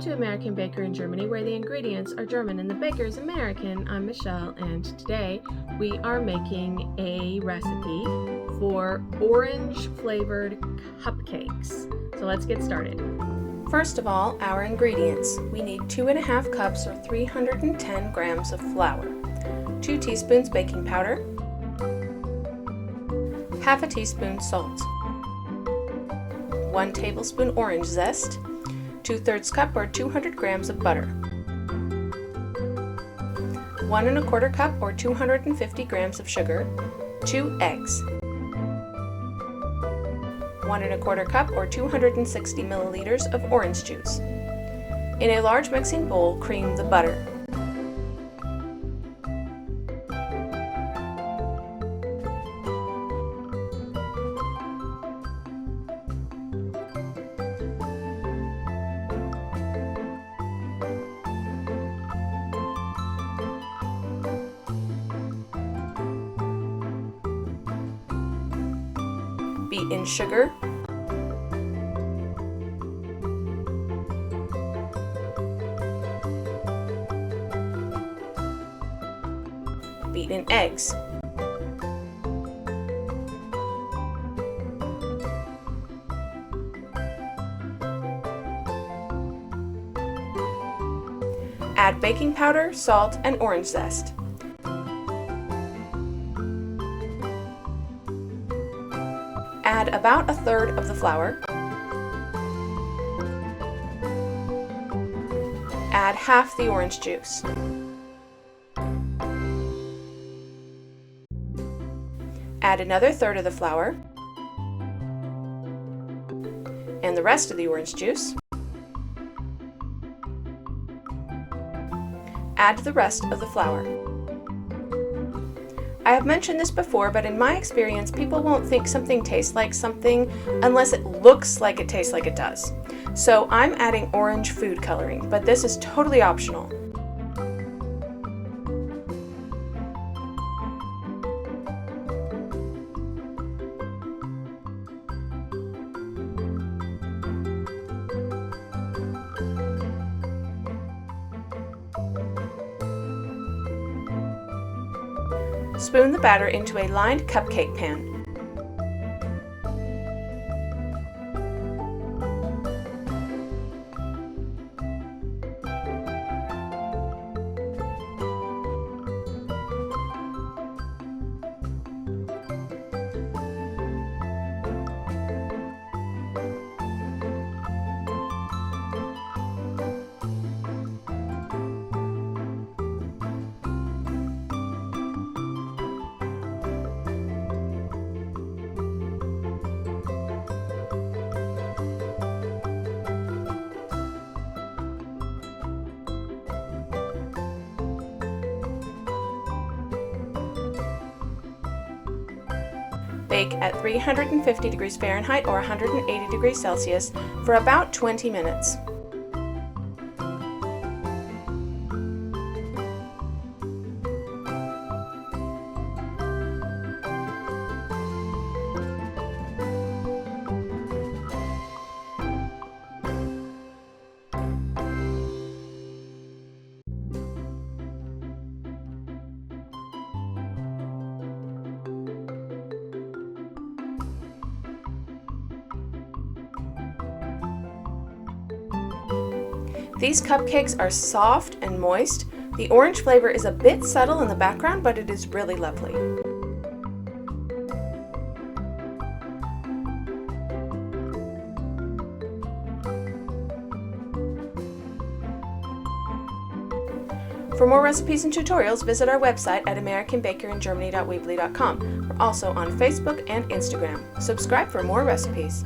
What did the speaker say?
to American Baker in Germany, where the ingredients are German and the baker is American. I'm Michelle, and today we are making a recipe for orange-flavored cupcakes. So let's get started. First of all, our ingredients. We need 2.5 cups or 310 grams of flour, 2 teaspoons baking powder, half a teaspoon salt, 1 tablespoon orange zest, 2/3 cup or 200 grams of butter, 1 1/4 cup or 250 grams of sugar, 2 eggs, 1 1/4 cup or 260 milliliters of orange juice. In a large mixing bowl, cream the butter. Beat in sugar, beat in eggs, add baking powder, salt, and orange zest. Add about 1/3 of the flour. Add half the orange juice. Add another 1/3 of the flour and the rest of the orange juice. Add the rest of the flour. I have mentioned this before, but in my experience, people won't think something tastes like something unless it looks like it tastes like it does. So I'm adding orange food coloring, but this is totally optional. Spoon the batter into a lined cupcake pan. Bake at 350 degrees Fahrenheit or 180 degrees Celsius for about 20 minutes. These cupcakes are soft and moist. The orange flavor is a bit subtle in the background, but it is really lovely. For more recipes and tutorials, visit our website at americanbakeringermany.weebly.com. We're also on Facebook and Instagram. Subscribe for more recipes.